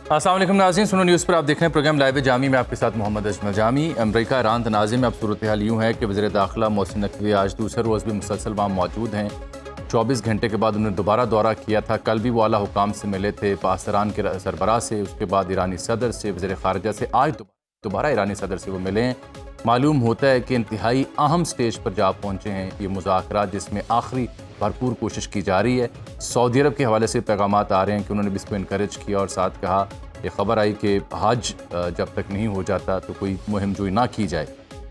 السلام علیکم ناظرین، سنو نیوز پر آپ دیکھ رہے ہیں پروگرام لائیو جامی میں آپ کے ساتھ محمد اجمل جامی۔ امریکہ ایران تنازع میں اب صورتحال یوں ہے کہ وزیر داخلہ محسن نقوی آج دوسرے روز بھی مسلسل وہاں موجود ہیں۔ 24 گھنٹے کے بعد انہوں نے دوبارہ دورہ کیا تھا، کل بھی وہ اعلیٰ حکام سے ملے تھے، پاسداران کے سربراہ سے، اس کے بعد ایرانی صدر سے، وزیر خارجہ سے، آج دوبارہ ایرانی صدر سے وہ ملے ہیں۔ معلوم ہوتا ہے کہ انتہائی اہم سٹیج پر جا پہنچے ہیں یہ مذاکرات، جس میں آخری بھرپور کوشش کی جا رہی ہے۔ سعودی عرب کے حوالے سے پیغامات آ رہے ہیں کہ انہوں نے بھی اس کو انکریج کیا، اور ساتھ کہا یہ خبر آئی کہ حج جب تک نہیں ہو جاتا تو کوئی مہم جوئی نہ کی جائے۔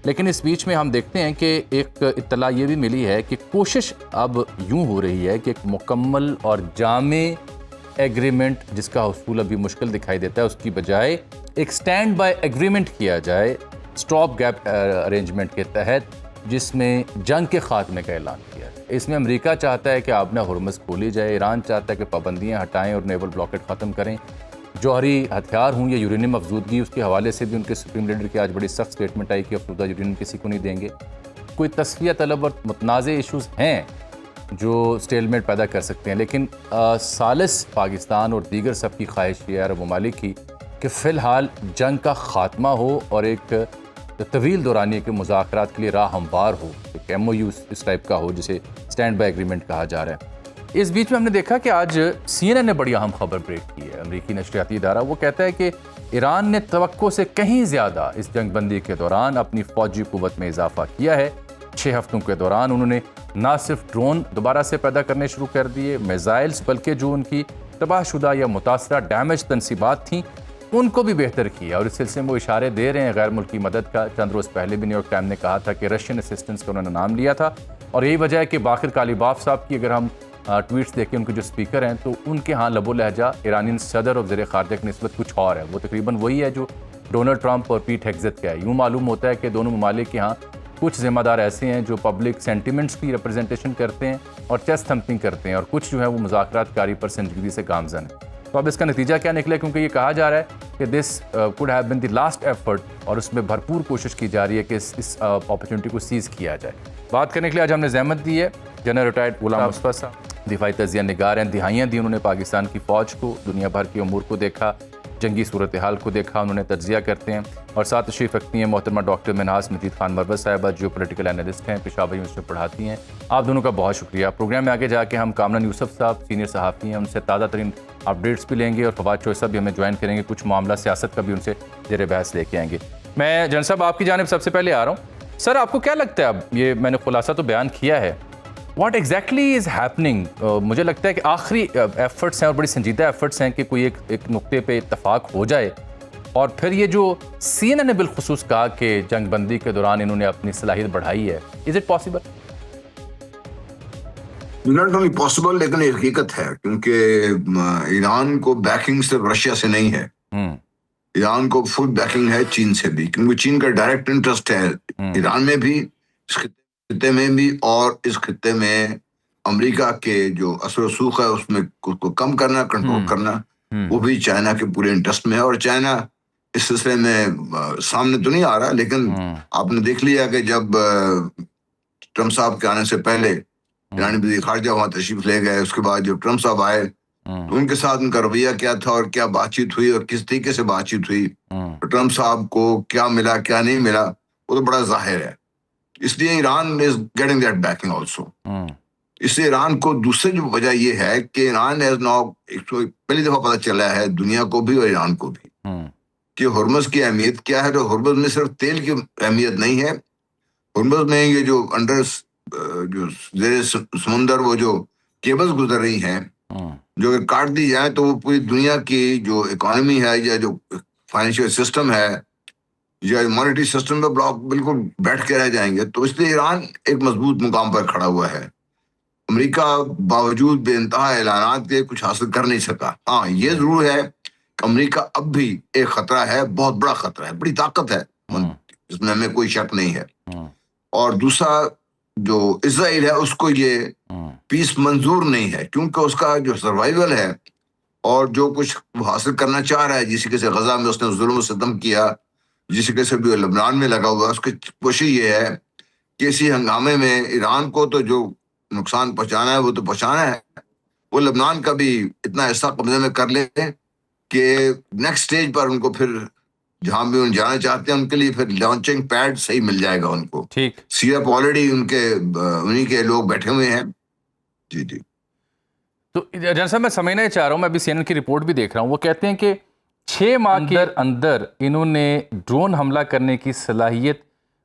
لیکن اس بیچ میں ہم دیکھتے ہیں کہ ایک اطلاع یہ بھی ملی ہے کہ کوشش اب یوں ہو رہی ہے کہ ایک مکمل اور جامع ایگریمنٹ، جس کا حصول ابھی مشکل دکھائی دیتا ہے، اس کی بجائے ایک سٹینڈ بائی ایگریمنٹ کیا جائے سٹاپ گیپ ارینجمنٹ کے تحت، جس میں جنگ کے خاتمے کا اعلان کیا ہے۔ اس میں امریکہ چاہتا ہے کہ آبنہ ہرمز کھولی جائے، ایران چاہتا ہے کہ پابندیاں ہٹائیں اور نیول بلاکیٹ ختم کریں، جوہری ہتھیار ہوں یا یورینیم افزودگی، اس کے حوالے سے بھی ان کے سپریم لیڈر کی آج بڑی سخت سٹیٹمنٹ آئی کہ افزودہ یورینیم کسی کو نہیں دیں گے۔ کوئی تصفیہ طلب اور متنازع ایشوز ہیں جو سٹیلمیٹ پیدا کر سکتے ہیں، لیکن ثالث پاکستان اور دیگر سب کی خواہش یہ ہے عرب ممالک کی کہ فی الحال جنگ کا خاتمہ ہو اور ایک طویل دورانیے کے مذاکرات کے لیے راہ ہموار ہو، ایک ایم او یو اس ٹائپ کا ہو جسے سٹینڈ بائی ایگریمنٹ کہا جا رہا ہے۔ اس بیچ میں ہم نے دیکھا کہ آج سی این این نے بڑی اہم خبر بریک کی ہے، امریکی نشریاتی ادارہ، وہ کہتا ہے کہ ایران نے توقع سے کہیں زیادہ اس جنگ بندی کے دوران اپنی فوجی قوت میں اضافہ کیا ہے۔ 6 ہفتوں کے دوران انہوں نے نہ صرف ڈرون دوبارہ سے پیدا کرنے شروع کر دیے، میزائلز، بلکہ جو ان کی تباہ شدہ یا متاثرہ ڈیمیج تنصیبات تھیں ان کو بھی بہتر کیا، اور اس سلسلے میں وہ اشارے دے رہے ہیں غیر ملکی مدد کا۔ چند روز پہلے بھی نیو یارک ٹائم نے کہا تھا کہ رشین اسسٹنس کا انہوں نے نام لیا تھا، اور یہی وجہ ہے کہ باقر کالیباف صاحب کی اگر ہم ٹویٹس دیکھیں، ان کے جو سپیکر ہیں، تو ان کے ہاں لب و لہجہ ایرانی صدر اور وزیر خارجہ کی نسبت کچھ اور ہے، وہ تقریباً وہی ہے جو ڈونلڈ ٹرمپ اور پیٹ ہیگزت کا ہے۔ یوں معلوم ہوتا ہے کہ دونوں ممالک کے ہاں کچھ ذمہ دار ایسے ہیں جو پبلک سینٹیمنٹس کی ریپرزنٹیشن کرتے ہیں اور چیسٹ تھمپنگ کرتے ہیں، اور کچھ جو ہے وہ مذاکرات کاری پر سنجیدگی سے گامزن ہیں۔ تو اب اس کا نتیجہ کیا نکلے، کیونکہ یہ کہا جا رہا ہے کہ this could have been the last effort, اور اس میں بھرپور کوشش کی جا رہی ہے کہ اس اپرچونٹی کو سیز کیا جائے۔ بات کرنے کے لیے آج ہم نے زحمت دی ہے جنرل ریٹائرڈ غلام مصطفیٰ صاحب، دفاعی تجزیہ نگار ہیں، دہائیاں دی انہوں نے پاکستان کی فوج کو، دنیا بھر کے امور کو دیکھا، جنگی صورتحال کو دیکھا، انہوں نے تجزیہ کرتے ہیں، اور ساتھ تشریف رکھتی ہیں محترمہ ڈاکٹر منہاس مجید خان مروت صاحبہ، جو پولیٹیکل انالسٹ ہیں، پشاور یونیورسٹی میں پڑھاتی ہیں۔ آپ دونوں کا بہت شکریہ۔ پروگرام میں آگے جا کے ہم کامران یوسف صاحب سینئر صحافی ہیں، ان سے تازہ ترین اپڈیٹس بھی لیں گے، اور فواد چوہے صاحب بھی ہمیں جوائن کریں گے، کچھ معاملہ سیاست کا بھی ان سے زیر بحث لے کے آئیں گے۔ میں جنرل صاحب آپ کی جانب سب سے پہلے آ رہا ہوں۔ سر، آپ کو کیا لگتا ہے، اب یہ میں نے خلاصہ تو بیان کیا ہے، واٹ ایگزیکٹلی از ہیپننگ؟ مجھے لگتا ہے کہ آخری ایفرٹس ہیں اور بڑی سنجیدہ ایفرٹس ہیں کہ کوئی ایک نقطے پہ اتفاق ہو جائے، اور پھر یہ جو سی این این نے بالخصوص کہا کہ جنگ بندی کے دوران انہوں نے اپنی صلاحیت بڑھائی ہے، is it possible? Not only possible, لیکن یہ حقیقت ہے، کیونکہ ایران کو بیکنگ صرف رشیا سے نہیں ہے، ایران کو فل بیکنگ ہے چین سے بھی، کیونکہ چین کا ڈائریکٹ انٹرسٹ ہے ایران میں بھی، اس خطے میں بھی، اور اس خطے میں امریکہ کے جو اثر و رسوخ ہے اس میں کو کم کرنا، کنٹرول کرنا، وہ بھی چائنا کے پورے انٹرسٹ میں ہے۔ اور چائنا اس سلسلے میں سامنے تو نہیں آ رہا، لیکن آپ نے دیکھ لیا کہ جب ٹرمپ صاحب کے آنے سے پہلے ایرانی وزیر خارجہ وہاں تشریف لے گئے، اس کے بعد جب ٹرمپ صاحب آئے تو ان کے ساتھ ان کا رویہ کیا تھا اور کیا بات چیت ہوئی اور کس طریقے سے بات چیت ہوئی، ٹرمپ صاحب کو کیا ملا کیا نہیں ملا، وہ تو بڑا ظاہر ہے۔ اس لیے Iran is getting that backing also. اس لیے ایران کو دوسری جو وجہ یہ ہے کہ ایران ایز ناؤ پہلی دفعہ پتہ چلا ہے دنیا کو بھی اور ایران کو بھی کہ ہرمز کی اہمیت کیا ہے۔ تو ہرمز میں صرف تیل کی اہمیت نہیں ہے، ہرمز میں یہ جو انڈر جو زیر سمندر وہ جو کیبلز گزر رہی ہیں، جو کہ کاٹ دی جائیں تو وہ پوری دنیا کی جو اکانومی ہے یا جو فائنینشیل سسٹم ہے یا مانیٹری سسٹم میں بلاک بالکل بیٹھ کے رہ جائیں گے۔ تو اس لیے ایران ایک مضبوط مقام پر کھڑا ہوا ہے۔ امریکہ باوجود بے انتہا اعلانات کے کچھ حاصل کر نہیں سکا۔ ہاں، یہ ضرور ہے کہ امریکہ اب بھی ایک خطرہ ہے، بہت بڑا خطرہ ہے، بڑی طاقت ہے، اس میں ہمیں کوئی شک نہیں ہے۔ اور دوسرا جو اسرائیل ہے اس کو یہ پیس منظور نہیں ہے، کیونکہ اس کا جو سروائیول ہے اور جو کچھ وہ حاصل کرنا چاہ رہا ہے، جس طریقے سے غزہ میں اس نے ظلم و ستم کیا، جس طریقے سے بھی لبنان میں لگا ہوا ہے، اس کی کوشش یہ ہے کہ اسی ہنگامے میں ایران کو تو جو نقصان پہنچانا ہے وہ تو پہنچانا ہے، وہ لبنان کا بھی اتنا حصہ قبضے میں کر لے کہ نیکسٹ اسٹیج پر ان کو پھر جہاں بھی ان جانا چاہتے ہیں ان کے لیے پھر لانچنگ پیڈ صحیح مل جائے گا ان کو. ٹھیک. سی ایپ آلریڈی انہی کے لوگ بیٹھے ہوئے ہیں. جی جی. تو جنرل صاحب میں سمجھنا ہی چاہ رہا ہوں, میں ابھی سی این این کی رپورٹ بھی دیکھ رہا ہوں, وہ کہتے ہیں کہ 6 ماہ کے اندر انہوں نے ڈرون حملہ کرنے کی صلاحیت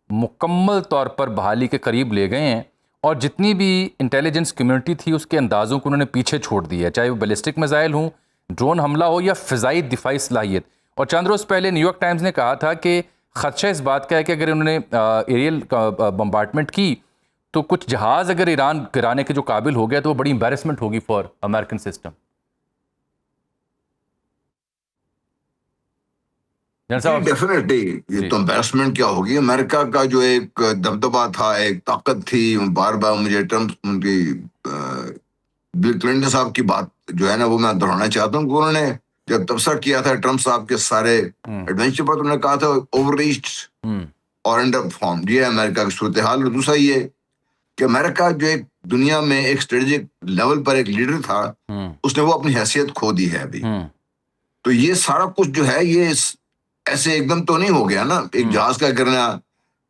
مکمل طور پر بحالی کے قریب لے گئے ہیں, اور جتنی بھی انٹیلیجنس کمیونٹی تھی اس کے اندازوں کو انہوں نے پیچھے چھوڑ دیا ہے, چاہے وہ بیلسٹک میزائل ہوں, ڈرون حملہ ہو یا فضائی دفاعی صلاحیت. اور چند روز پہلے نیو یارک ٹائمز نے کہا تھا کہ خدشہ اس بات کا ہے کہ اگر انہوں نے ایریل بمبارڈمنٹ کی تو کچھ جہاز اگر ایران گرانے کے جو قابل ہو گیا تو وہ بڑی امبیرسمنٹ ہوگی فار امریکن سسٹم. ڈیفینیٹلی یہ تو امبیرسمنٹ کیا ہوگی. امریکہ کا جو ایک دبدبہ تھا, ایک طاقت تھی, بار بار مجھے ٹرمپ ان کی بل کلنٹن صاحب کی بات جو ہے نا وہ میں دہرانا چاہتا ہوں کہ انہوں نے جب تبصرہ کیا تھا ٹرمپ صاحب کے سارے ایڈونچر پر, انہوں نے کہا تھا اوور ریچڈ اور انڈر پرفارمڈ. یہ ہے امریکہ کی صورتحال. اور دوسرا یہ کہ امریکہ جو ایک دنیا میں ایک اسٹریٹجک لیول پر ایک لیڈر تھا, اس نے وہ اپنی حیثیت کھو دی ہے ابھی. تو یہ سارا کچھ جو ہے یہ ایسے ایک دم تو نہیں ہو گیا نا. ایک جہاز کا کرنا,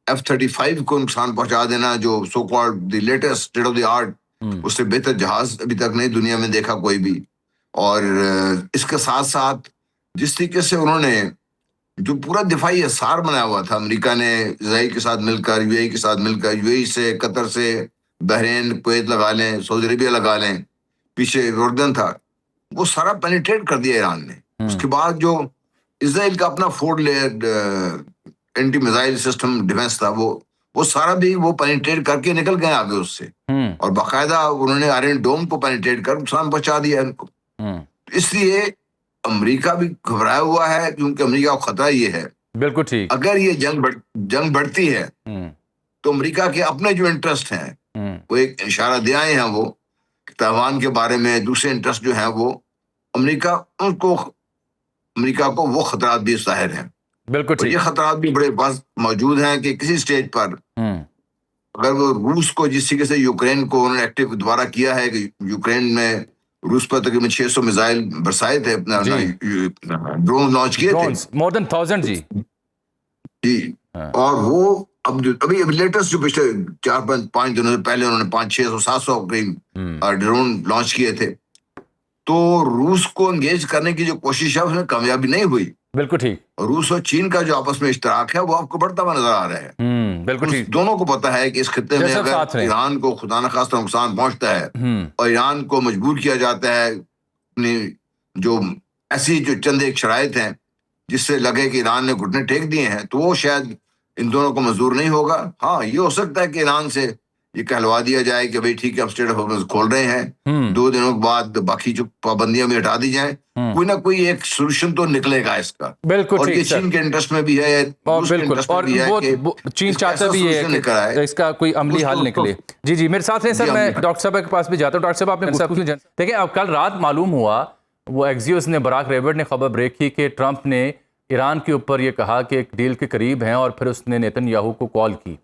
F-35 کو نقصان پہنچا دینا, جو so called the latest state of the art, اس سے بہتر جہاز ابھی تک نہیں دنیا میں دیکھا کوئی بھی. اور اس کے ساتھ ساتھ جس طریقے سے انہوں نے جو پورا دفاعی حصار بنایا ہوا تھا, امریکہ نے اسرائیل کے ساتھ مل کر, یو اے ای کے ساتھ مل کر, یو اے ای سے, قطر سے, بحرین, کویت لگا لیں, سعودی عربیہ لگا لیں, پیچھے یوردن تھا, وہ سارا پینیٹریٹ کر دیا ایران نے. اس کے بعد جو اسرائیل کا اپنا 4 layer anti missile system defence تھا, وہ سارا بھی وہ پینیٹریٹ کر کے نکل گئے آگے اس سے, اور باقاعدہ انہوں نے آئرن ڈوم کو پینیٹریٹ کر نقصان پہنچا دیا ان کو. اس لیے امریکہ بھی گھبرایا ہوا ہے, کیونکہ امریکہ کو خطرہ یہ ہے, بالکل ٹھیک, اگر یہ جنگ بڑھتی ہے تو امریکہ کے اپنے جو انٹرسٹ ہیں وہ ایک اشارہ دے آئے ہیں, وہ تائیوان کے بارے میں, دوسرے انٹرسٹ جو ہیں وہ امریکہ کو وہ خطرات بھی ظاہر ہیں. بالکل ٹھیک. یہ خطرات بھی بڑے موجود ہیں کہ کسی سٹیج پر اگر وہ روس کو جس طریقے سے یوکرین کو انہوں نے ایکٹیو دوبارہ کیا ہے کہ یوکرین میں روس پر تقریباً 600 میزائل برسائے تھے, اپنا ڈرون لانچ کیے تھے, مور دین 1000. جی. اور وہ ابھی لیٹسٹ جو پچھلے 4-5 دنوں سے پہلے انہوں نے 500-600-700 قریب ڈرون لانچ کیے تھے. تو روس کو انگیج کرنے کی جو کوشش ہے اس میں کامیابی نہیں ہوئی. بالکل ٹھیک. روس اور چین کا جو آپس میں اشتراک ہے وہ آپ کو بڑھتا ہوا نظر آ رہا ہے. بالکل ٹھیک. دونوں کو پتا ہے کہ اس خطے میں اگر ایران کو خدا نخواستہ نقصان پہنچتا ہے اور ایران کو مجبور کیا جاتا ہے اپنی جو ایسی جو چند ایک شرائط ہیں جس سے لگے کہ ایران نے گھٹنے ٹیک دیے ہیں, تو وہ شاید ان دونوں کو منظور نہیں ہوگا. ہاں یہ ہو سکتا ہے کہ ایران سے یہ کہلوا دیا جائے کہ بھئی ٹھیک ہے, اب اسٹیٹ آف ہارمز کھول رہے ہیں, 2 دنوں کے بعد باقی جو پابندیاں بھی ہٹا دی جائیں, کوئی نہ کوئی ایک سولوشن تو نکلے گا اس کا. بالکل اور یہ چین کے انٹرسٹ میں بھی ہے, روس کے انٹرسٹ میں بھی ہے کہ چین چاہتا بھی ہے کہ اس کا کوئی عملی حل نکلے. جی میرے ساتھ ہیں سر, میں ڈاکٹر صاحب کے پاس بھی جاتا ہوں. ڈاکٹر صاحب آپ نے دیکھیں, اب کل رات معلوم ہوا, وہ ایکزیوس نے, براک ریورڈ نے خبر بریک کی کہ ٹرمپ نے ایران کے اوپر یہ کہا کہ ایک ڈیل کے قریب ہیں, اور پھر اس نے نیتن یاہو کو کال کی,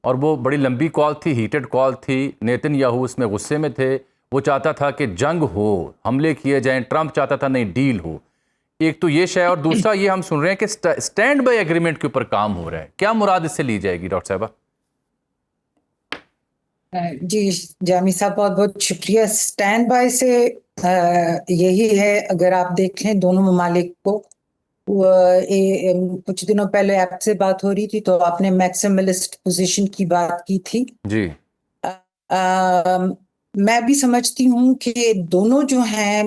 اور وہ بڑی لمبی کال تھی, ہیٹڈ کال تھی. نیتن یاہو اس میں غصے میں تھے, وہ چاہتا تھا کہ جنگ ہو, حملے کیے جائیں. ٹرمپ چاہتا تھا نہیں ڈیل ہو. ایک تو یہ شے, اور دوسرا یہ ہم سن رہے ہیں کہ سٹینڈ بائی ایگریمنٹ کے اوپر کام ہو رہا ہے. کیا مراد اس سے لی جائے گی ڈاکٹر صاحبہ؟ جی جامی صاحب بہت بہت شکریہ. سٹینڈ بائی سے یہی ہے, اگر آپ دیکھیں دونوں ممالک کو, کچھ دنوں پہلے آپ سے بات ہو رہی تھی تو آپ نے میکسیملسٹ پوزیشن کی بات کی تھی. جی میں بھی سمجھتی ہوں کہ دونوں جو ہیں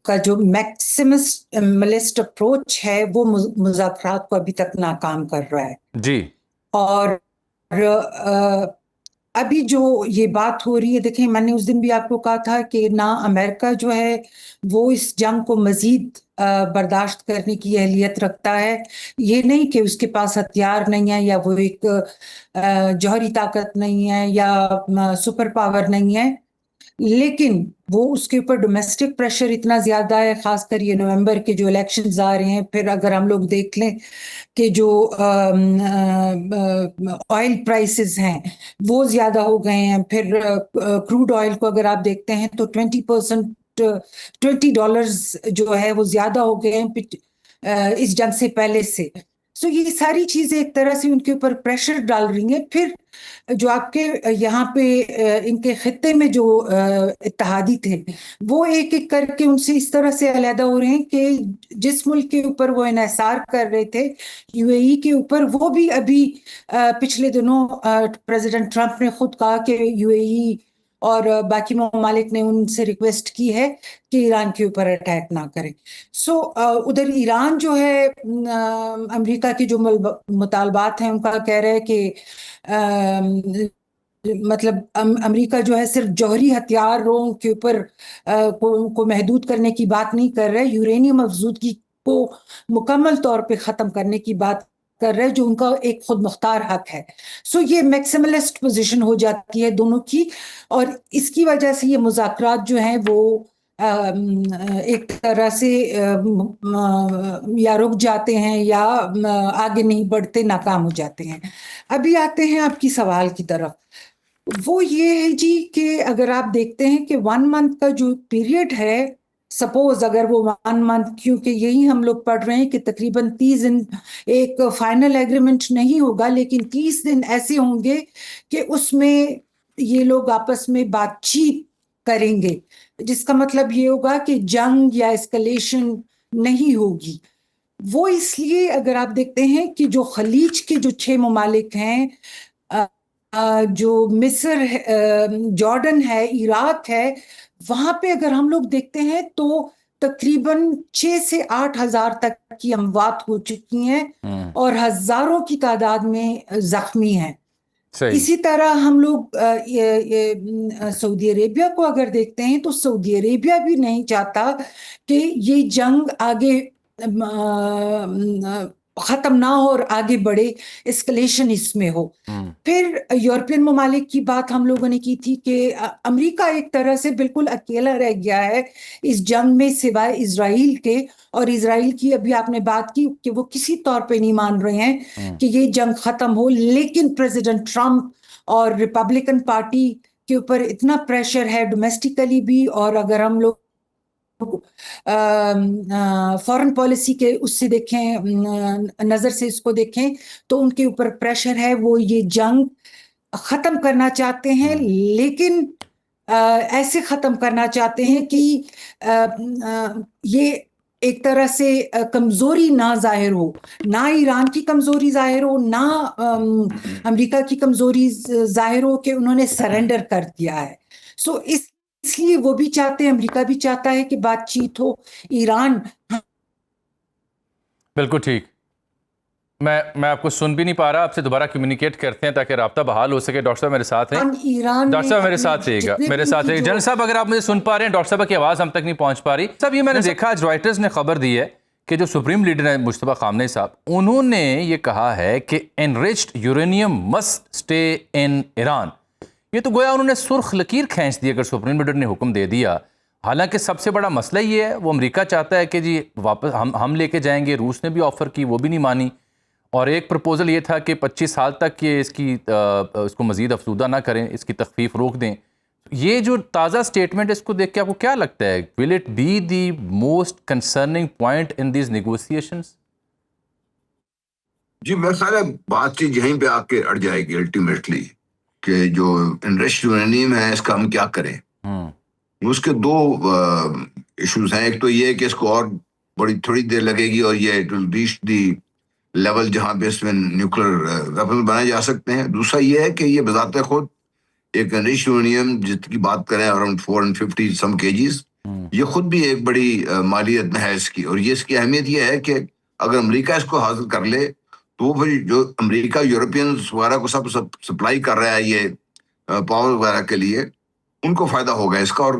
کا جو میکسیملسٹ اپروچ ہے وہ مذاکرات کو ابھی تک ناکام کر رہا ہے. جی. اور ابھی جو یہ بات ہو رہی ہے, دیکھیں میں نے اس دن بھی آپ کو کہا تھا کہ نہ امریکہ جو ہے وہ اس جنگ کو مزید برداشت کرنے کی اہلیت رکھتا ہے. یہ نہیں کہ اس کے پاس ہتھیار نہیں ہے, یا وہ ایک جوہری طاقت نہیں ہے, یا سپر پاور نہیں ہے, لیکن وہ اس کے اوپر ڈومیسٹک پریشر اتنا زیادہ ہے, خاص کر یہ نومبر کے جو الیکشنز آ رہے ہیں. پھر اگر ہم لوگ دیکھ لیں کہ جو آئل پرائسز ہیں وہ زیادہ ہو گئے ہیں. پھر کروڈ آئل کو اگر آپ دیکھتے ہیں تو 20% آلموسٹ $20 جو ہے وہ زیادہ ہو گئے ہیں اس جنگ سے پہلے سے. سو یہ ساری چیزیں ایک طرح سے ان کے اوپر پریشر ڈال رہی ہیں. پھر جو آپ کے یہاں پہ ان کے خطے میں جو اتحادی تھے وہ ایک ایک کر کے ان سے اس طرح سے علیحدہ ہو رہے ہیں کہ جس ملک کے اوپر وہ انحصار کر رہے تھے یو اے ای کے اوپر، وہ بھی ابھی پچھلے دنوں پریزیڈنٹ ٹرمپ نے خود کہا کہ یو اے ای اور باقی ممالک نے ان سے ریکویسٹ کی ہے کہ ایران کے اوپر اٹیک نہ کریں. سو ادھر ایران جو ہے امریکہ کے جو مطالبات ہیں ان کا کہہ رہے ہیں کہ مطلب امریکہ جو ہے صرف جوہری ہتھیاروں کے اوپر کو محدود کرنے کی بات نہیں کر رہے، یورینیم افزودگی کو مکمل طور پہ ختم کرنے کی بات کر رہے جو ان کا ایک خود مختار حق ہے. سو یہ میکسیملسٹ پوزیشن ہو جاتی ہے دونوں کی، اور اس کی وجہ سے یہ مذاکرات جو ہیں وہ ایک طرح سے یا رک جاتے ہیں یا آگے نہیں بڑھتے، ناکام ہو جاتے ہیں. ابھی آتے ہیں آپ کی سوال کی طرف. وہ یہ ہے جی کہ اگر آپ دیکھتے ہیں کہ 1 month کا جو پیریڈ ہے، سپوز اگر وہ 1 month، کیونکہ یہی ہم لوگ پڑھ رہے ہیں کہ تقریباً 30 دن ایک فائنل ایگریمنٹ نہیں ہوگا، لیکن 30 دن ایسے ہوں گے کہ اس میں یہ لوگ آپس میں بات چیت کریں گے، جس کا مطلب یہ ہوگا کہ جنگ یا اسکلیشن نہیں ہوگی. وہ اس لیے اگر آپ دیکھتے ہیں کہ جو خلیج کے جو 6 ممالک ہیں، جو مصر، جارڈن ہے، عراق ہے، وہاں پہ اگر ہم لوگ دیکھتے ہیں تو تقریباً 6 سے 8 ہزار تک کی اموات ہو چکی ہیں اور ہزاروں کی تعداد میں زخمی ہیں. اسی طرح ہم لوگ سعودی عربیہ کو اگر دیکھتے ہیں تو سعودی عربیہ بھی نہیں چاہتا کہ یہ جنگ آگے ختم نہ ہو اور آگے بڑھے، اسکلیشن اس میں ہو. پھر یورپین ممالک کی بات ہم لوگوں نے کی تھی کہ امریکہ ایک طرح سے بالکل اکیلا رہ گیا ہے اس جنگ میں سوائے اسرائیل کے، اور اسرائیل کی ابھی آپ نے بات کی کہ وہ کسی طور پہ نہیں مان رہے ہیں کہ یہ جنگ ختم ہو. لیکن پریزیڈنٹ ٹرمپ اور ریپبلکن پارٹی کے اوپر اتنا پریشر ہے ڈومیسٹیکلی بھی، اور اگر ہم لوگ فورن پالیسی کے اس سے دیکھیں، نظر سے اس کو دیکھیں تو ان کے اوپر پریشر ہے، وہ یہ جنگ ختم کرنا چاہتے ہیں، لیکن ایسے ختم کرنا چاہتے ہیں کہ یہ ایک طرح سے کمزوری نہ ظاہر ہو، نہ ایران کی کمزوری ظاہر ہو، نہ امریکہ کی کمزوری ظاہر ہو کہ انہوں نے سرنڈر کر دیا ہے. سو اس لیے وہ بھی چاہتے ہیں، امریکہ بھی چاہتا ہے کہ بات چیت ہو. ایران بالکل ٹھیک. میں آپ کو سن بھی نہیں پا رہا، آپ سے دوبارہ کمیونیکیٹ کرتے ہیں تاکہ رابطہ بحال ہو سکے. ڈاکٹر صاحب میرے ساتھ ہیں، ڈاکٹر صاحب میرے ساتھ رہے گا، میرے ساتھ رہے گا. جنرل صاحب اگر آپ مجھے سن پا رہے ہیں، ڈاکٹر صاحب کی آواز ہم تک نہیں پہنچ پا رہی. صاحب یہ میں نے دیکھا آج رائٹرز نے خبر دی ہے کہ جو سپریم لیڈر ہیں مجتبیٰ خامنہ ای صاحب، انہوں نے یہ کہا ہے کہ enriched uranium must stay in Iran. یہ تو گویا انہوں نے سرخ لکیر کھینچ دی اگر سپریم لیڈر نے حکم دے دیا. حالانکہ سب سے بڑا مسئلہ یہ ہے، وہ امریکہ چاہتا ہے کہ جی واپس ہم لے کے جائیں گے. روس نے بھی آفر کی، وہ بھی نہیں مانی. اور ایک پرپوزل یہ تھا کہ 25 سال تک یہ اس کو مزید افزودہ نہ کریں، اس کی تخفیف روک دیں. یہ جو تازہ سٹیٹمنٹ، اس کو دیکھ کے آپ کو کیا لگتا ہے، will it be the most concerning point in these negotiations؟ جی میرا خیال ہے بات چیت یہیں پہ آ کے اڑ جائے گی الٹیمیٹلی، کہ جو انریچڈ یورینیم ہے اس کا ہم کیا کریں. اس کے 2 ایشوز ہیں. ایک تو یہ کہ اس کو اور بڑی تھوڑی دیر لگے گی اور یہ it will reach the level جہاں پہ اس میں نیوکلر ویپن بنائے جا سکتے ہیں. دوسرا یہ ہے کہ یہ بذات خود ایک انریچڈ یورینیم جس کی بات کریں اراؤنڈ 450 سم kgs، یہ خود بھی ایک بڑی مالیت میں ہے اس کی. اور یہ اس کی اہمیت یہ ہے کہ اگر امریکہ اس کو حاصل کر لے تو وہ پھر جو امریکہ یورپینز وغیرہ کو سب سپلائی کر رہا ہے یہ پاور وغیرہ کے لیے، ان کو فائدہ ہوگا اس کا. اور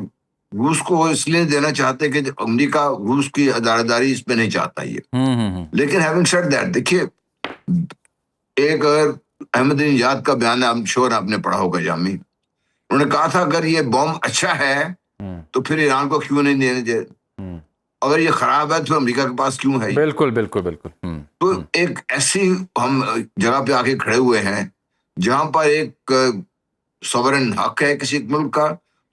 روس کو اس لیے دینا چاہتے کہ امریکہ روس کی ادارہ اس پہ نہیں چاہتا یہ. لیکن ہیونگ سیڈ دیٹ، دیکھیے ایک احمد نژاد کا بیان ہے، ہم شور آپ نے پڑھا ہوگا جامی، انہوں نے کہا تھا اگر یہ بم اچھا ہے تو پھر ایران کو کیوں نہیں دینے دے، اگر یہ خراب ہے تو امریکہ کے پاس کیوں ہے. بالکل بالکل بالکل. تو ایک ایسی ہم جگہ پہ آ کے کھڑے ہوئے ہیں جہاں پر ایک سوورن حق ہے کسی ملک کا،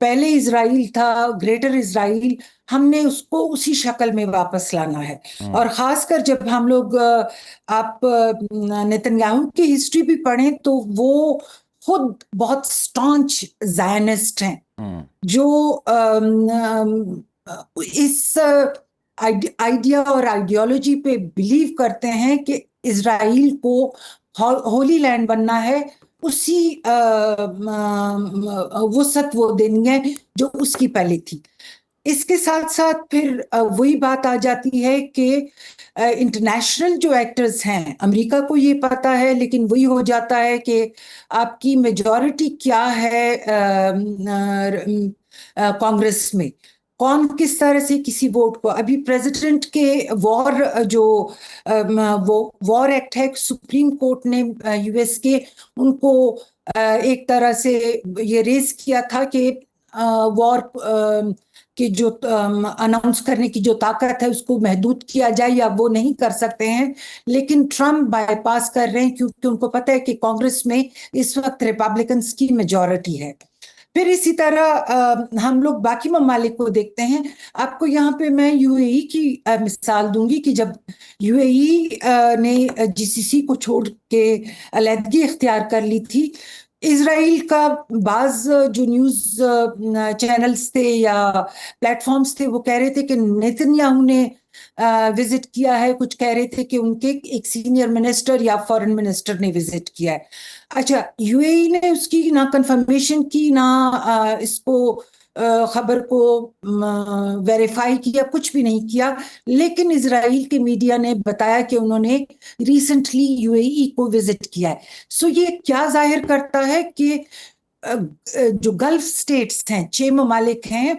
پہلے اسرائیل تھا گریٹر اسرائیل، ہم نے اس کو اسی شکل میں واپس لانا ہے. اور خاص کر جب ہم لوگ آپ نتنیاہو کی ہسٹری بھی پڑھیں تو وہ خود بہت سٹانچ زائنسٹ ہیں جو اس آئیڈیا اور آئیڈیالوجی پہ بلیو کرتے ہیں کہ اسرائیل کو ہولی لینڈ بننا ہے، اسی وسعت وہ دینی ہے جو اس کی پہلے تھی. اس کے ساتھ ساتھ پھر وہی بات آ جاتی ہے کہ انٹرنیشنل جو ایکٹرز ہیں، امریکہ کو یہ پتا ہے لیکن وہی ہو جاتا ہے کہ آپ کی میجورٹی کیا ہے کانگریس میں، کون کس طرح سے کسی ووٹ کو. ابھی پریزیڈنٹ کے وار ایکٹ ہے، سپریم کورٹ نے یو ایس کے ان کو ایک طرح سے یہ ریز کیا تھا کہ وار کہ جو اناؤنس کرنے کی جو طاقت ہے اس کو محدود کیا جائے یا وہ نہیں کر سکتے ہیں، لیکن ٹرمپ بائی پاس کر رہے ہیں کیونکہ ان کو پتہ ہے کہ کانگریس میں اس وقت ریپبلکنز کی میجورٹی ہے. پھر اسی طرح ہم لوگ باقی ممالک کو دیکھتے ہیں. آپ کو یہاں پہ میں یو اے ای کی مثال دوں گی کہ جب یو اے ای نے جی سی سی کو چھوڑ کے علیحدگی اختیار کر لی تھی، اسرائیل کا بعض جو نیوز چینلز تھے یا پلیٹ فارمز تھے وہ کہہ رہے تھے کہ نیتنیاہو نے وزٹ کیا ہے، کچھ کہہ رہے تھے کہ ان کے ایک سینئر منسٹر یا فارن منسٹر نے وزٹ کیا ہے. اچھا، یو اے ای نے اس کی نہ کنفرمیشن کی، نہ اس کو خبر کو ویریفائی کیا، کچھ بھی نہیں کیا، لیکن اسرائیل کے میڈیا نے بتایا کہ انہوں نے ریسنٹلی یو اے ای کو وزٹ کیا ہے. سو یہ کیا ظاہر کرتا ہے کہ جو گلف سٹیٹس ہیں، 6 ممالک ہیں،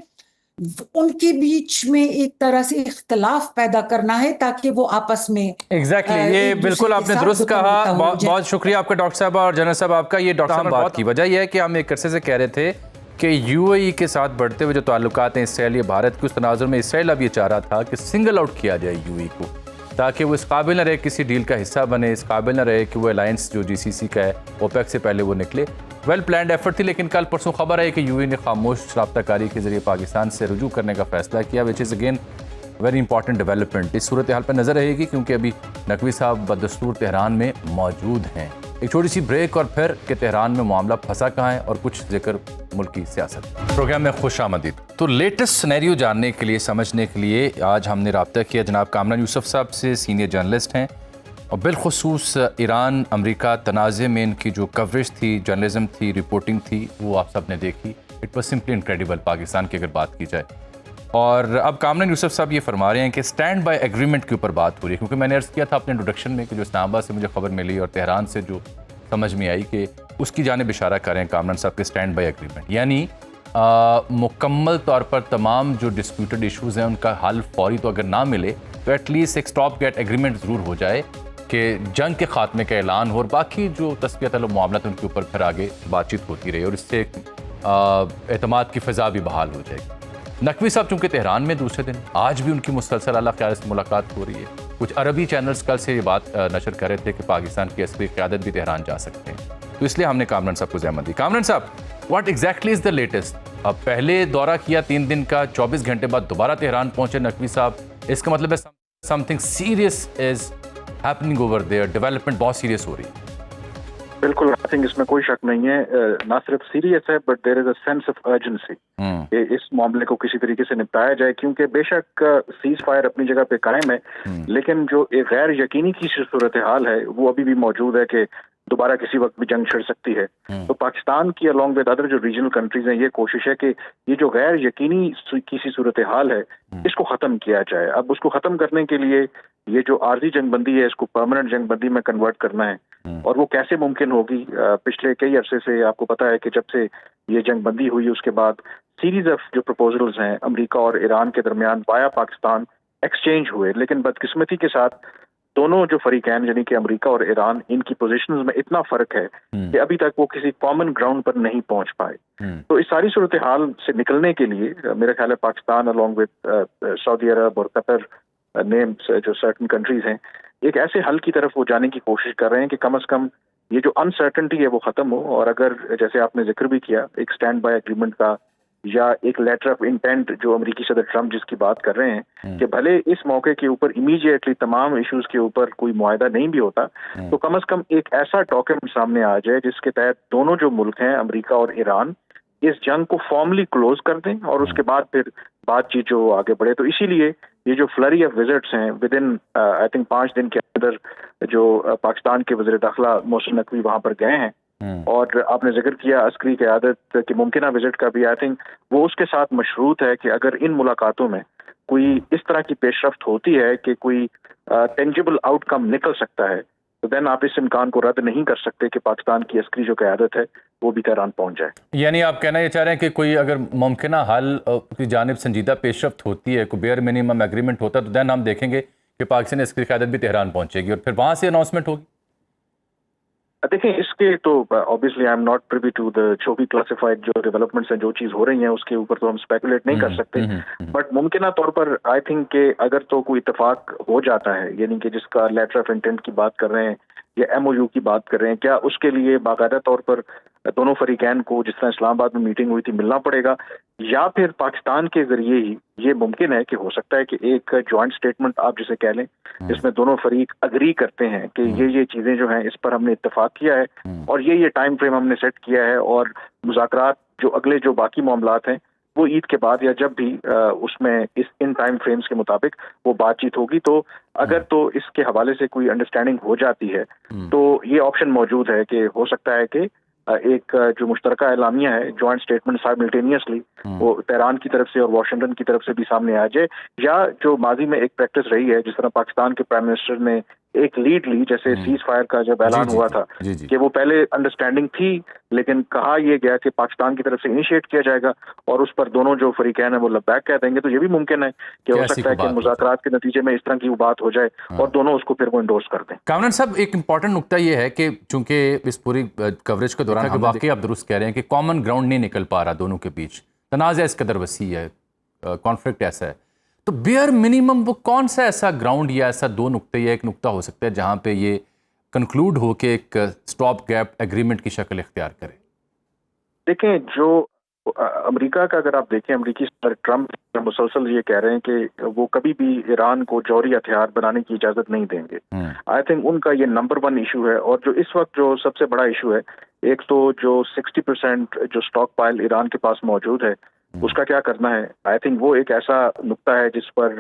ان کے بیچ میں ایک طرح سے اختلاف پیدا کرنا ہے تاکہ وہ آپس میں ایگزیکٹلی یہ بالکل آپ نے درست کہا. بہت شکریہ آپ کا ڈاکٹر صاحب اور جنرل صاحب آپ کا. یہ ڈاکٹر صاحب بات کی وجہ یہ ہے کہ ہم ایک عرصے سے کہہ رہے تھے کہ یو اے ای کے ساتھ بڑھتے ہوئے جو تعلقات ہیں اسرائیل یا بھارت کے، اس تناظر میں اسرائیل اب یہ چاہ رہا تھا کہ سنگل آؤٹ کیا جائے یو اے ای کو، تاکہ وہ اس قابل نہ رہے کسی ڈیل کا حصہ بنے، اس قابل نہ رہے کہ وہ الائنس جو جی سی سی کا ہے اوپیک سے پہلے وہ نکلے. ویل پلانڈ ایفرٹ تھی، لیکن کل پرسوں خبر ہے کہ یو اے نے خاموش رابطہ کاری کے ذریعے پاکستان سے رجوع کرنے کا فیصلہ کیا، which is again very important development. اس صورتحال پر نظر رہے گی کیونکہ ابھی نقوی صاحب بدستور تہران میں موجود ہیں. ایک چھوٹی سی بریک اور پھر کہ تہران میں معاملہ پھنسا کہاں ہے اور کچھ ذکر ملکی سیاست. پروگرام میں خوش آمدید. تو لیٹسٹ سینیریو جاننے کے لیے، سمجھنے کے لیے آج ہم نے رابطہ کیا جناب کامران یوسف صاحب سے، سینئر جرنلسٹ ہیں، اور بالخصوص ایران امریکہ تنازع میں ان کی جو کوریج تھی، جرنلزم تھی، رپورٹنگ تھی، وہ آپ سب نے دیکھی. It was simply incredible Pakistan کی اگر بات کی جائے. اور اب کامران یوسف صاحب یہ فرما رہے ہیں کہ اسٹینڈ بائی ایگریمنٹ کے اوپر بات ہو رہی ہے، کیونکہ میں نے عرض کیا تھا اپنے انٹروڈکشن میں کہ جو اسلام آباد سے مجھے خبر ملی اور تہران سے جو سمجھ میں آئی کہ اس کی جانب اشارہ کر رہے ہیں کامران صاحب کے اسٹینڈ بائی ایگریمنٹ، یعنی مکمل طور پر تمام جو ڈسپیوٹڈ ایشوز ہیں ان کا حل فوری تو اگر نہ ملے تو ایٹ لیسٹ ایک اسٹاپ گیٹ ایگریمنٹ ضرور ہو جائے کہ جنگ کے خاتمے کا اعلان ہو، اور باقی جو تصفیہ طلب معاملات ان کے اوپر پھر آگے بات چیت ہوتی رہے اور اس سے ایک اعتماد کی فضا بھی بحال ہو جائے گی. نقوی صاحب چونکہ تہران میں دوسرے دن آج بھی ان کی مسلسل اعلیٰ قیادت سے ملاقات ہو رہی ہے. کچھ عربی چینلز کل سے یہ بات نشر کر رہے تھے کہ پاکستان کی عسکری قیادت بھی تہران جا سکتے ہیں، تو اس لیے ہم نے کامران صاحب کو زحمت دی. کامران صاحب، what exactly is the latest? اب پہلے دورہ کیا 3 دن کا، 24 گھنٹے بعد دوبارہ تہران پہنچے نقوی صاحب، اس کا مطلب ہے some thing serious is happening over there, development بہت سیریس ہو رہی ہے. بالکل، آئی تھنک اس میں کوئی شک نہیں ہے، نہ صرف سیریس ہے but there is a sense of urgency کہ اس معاملے کو کسی طریقے سے نپٹایا جائے، کیونکہ بے شک سیز فائر اپنی جگہ پہ قائم ہے، لیکن جو ایک غیر یقینی کی صورتحال ہے وہ ابھی بھی موجود ہے کہ دوبارہ کسی وقت بھی جنگ چھڑ سکتی ہے. تو پاکستان کی along with other جو ریجنل کنٹریز ہیں، یہ کوشش ہے کہ یہ جو غیر یقینی کسی صورتحال ہے اس کو ختم کیا جائے. اب اس کو ختم کرنے کے لیے یہ جو عارضی جنگ بندی ہے اس کو پرماننٹ جنگ بندی میں کنورٹ کرنا ہے، اور وہ کیسے ممکن ہوگی؟ پچھلے کئی عرصے سے آپ کو پتا ہے کہ جب سے یہ جنگ بندی ہوئی اس کے بعد سیریز آف جو پروپوزلز ہیں امریکہ اور ایران کے درمیان بایا پاکستان ایکسچینج ہوئے، لیکن بدقسمتی کے ساتھ دونوں جو فریقین یعنی کہ امریکہ اور ایران، ان کی پوزیشنز میں اتنا فرق ہے کہ ابھی تک وہ کسی کامن گراؤنڈ پر نہیں پہنچ پائے. تو اس ساری صورتحال سے نکلنے کے لیے میرا خیال ہے پاکستان along with سعودی عرب اور قطر نیمز جو سرٹن کنٹریز ہیں، ایک ایسے حل کی طرف وہ جانے کی کوشش کر رہے ہیں کہ کم از کم یہ جو انسرٹنٹی ہے وہ ختم ہو، اور اگر جیسے آپ نے ذکر بھی کیا ایک اسٹینڈ بائی ایگریمنٹ کا یا ایک لیٹر آف انٹینٹ جو امریکی صدر ٹرمپ جس کی بات کر رہے ہیں کہ بھلے اس موقع کے اوپر امیڈیٹلی تمام ایشوز کے اوپر کوئی معاہدہ نہیں بھی ہوتا تو کم از کم ایک ایسا ڈاکیومنٹ سامنے آ جائے جس کے تحت دونوں جو ملک ہیں امریکہ اور ایران اس جنگ کو فارملی کلوز کر دیں اور اس کے بعد پھر بات چیت جو آگے بڑھے. تو اسی لیے یہ جو فلری آف وزٹس ہیں ود ان آئی تھنک 5 دن کے اندر جو پاکستان کے وزیر داخلہ محسن نقوی وہاں پر گئے ہیں اور آپ نے ذکر کیا عسکری قیادت کی ممکنہ وزٹ کا بھی, آئی تھنک وہ اس کے ساتھ مشروط ہے کہ اگر ان ملاقاتوں میں کوئی اس طرح کی پیش رفت ہوتی ہے کہ کوئی ٹینجیبل آؤٹ کم نکل سکتا ہے تو دین آپ اس امکان کو رد نہیں کر سکتے کہ پاکستان کی عسکری جو قیادت ہے وہ بھی تہران پہنچ جائے. یعنی آپ کہنا یہ چاہ رہے ہیں کہ کوئی اگر ممکنہ حل کی جانب سنجیدہ پیش رفت ہوتی ہے, کوئی بیئر منیمم ایگریمنٹ ہوتا ہے تو دین ہم دیکھیں گے کہ پاکستانی عسکری قیادت بھی تہران پہنچے گی اور پھر وہاں سے اناؤنسمنٹ ہوگی. دیکھیں اس کے تو obviously I am not privy to the جو بھی کلاسیفائڈ جو ڈیولپمنٹس ہیں جو چیز ہو رہی ہیں اس کے اوپر تو ہم اسپیکولیٹ نہیں کر سکتے, بٹ ممکنہ طور پر آئی تھنک کہ اگر تو کوئی اتفاق ہو جاتا ہے یعنی کہ جس کا لیٹر آف انٹینٹ کی بات کر رہے ہیں یا ایم او یو کی بات کر رہے ہیں, کیا اس کے لیے باقاعدہ طور پر دونوں فریقین کو جس طرح اسلام آباد میں میٹنگ ہوئی تھی ملنا پڑے گا یا پھر پاکستان کے ذریعے ہی یہ ممکن ہے کہ ہو سکتا ہے کہ ایک جوائنٹ اسٹیٹمنٹ آپ جسے کہہ لیں جس میں دونوں فریق اگری کرتے ہیں کہ یہ چیزیں جو ہیں اس پر ہم نے اتفاق کیا ہے اور یہ ٹائم فریم ہم نے سیٹ کیا ہے اور مذاکرات جو اگلے جو باقی معاملات ہیں وہ عید کے بعد یا جب بھی اس میں ان ٹائم فریمز کے مطابق وہ بات چیت ہوگی. تو اگر تو اس کے حوالے سے کوئی انڈرسٹینڈنگ ہو جاتی ہے تو یہ آپشن موجود ہے کہ ہو سکتا ہے کہ ایک جو مشترکہ اعلامیہ ہے جوائنٹ اسٹیٹمنٹ سائملٹینیسلی وہ تہران کی طرف سے اور واشنگٹن کی طرف سے بھی سامنے آ جائے, یا جو ماضی میں ایک پریکٹس رہی ہے جس طرح پاکستان کے پرائم منسٹر نے ایک لیڈ لی جیسے سیز فائر کا جب اعلان ہوا تھا کہ وہ پہلے انڈرسٹینڈنگ تھی لیکن کہا یہ گیا کہ پاکستان کی طرف سے انیشیٹ کیا جائے گا اور اس پر دونوں جو فریقین ہیں وہ لبیک کہہ دیں گے. تو یہ بھی ممکن ہے کہ ہو سکتا ہے کہ مذاکرات کے نتیجے میں اس طرح کی وہ بات ہو جائے اور دونوں اس کو پھر وہ انڈورس کر دیں. کامران صاحب ایک امپورٹنٹ نقطہ یہ ہے کہ چونکہ اس پوری کوریج کے دوران واقعی آپ درست کہہ رہے ہیں کہ کامن گراؤنڈ نہیں نکل پا رہا دونوں کے بیچ, تنازع اس قدر وسیع ہے, کانفلکٹ ایسا ہے, تو بیئر منیمم وہ کون سا ایسا گراؤنڈ یا ایسا دو نقطے یا ایک نقطہ ہو سکتا ہے جہاں پہ یہ کنکلوڈ ہو کے ایک سٹاپ گیپ ایگریمنٹ کی شکل اختیار کرے؟ دیکھیں جو امریکہ کا اگر آپ دیکھیں امریکی صدر ٹرمپ مسلسل یہ کہہ رہے ہیں کہ وہ کبھی بھی ایران کو جوہری ہتھیار بنانے کی اجازت نہیں دیں گے. آئی تھنک ان کا یہ نمبر 1 ایشو ہے اور جو اس وقت جو سب سے بڑا ایشو ہے ایک تو جو 60% جو سٹاک پائل ایران کے پاس موجود ہے اس کا کیا کرنا ہے. آئی تھنک وہ ایک ایسا نقطہ ہے جس پر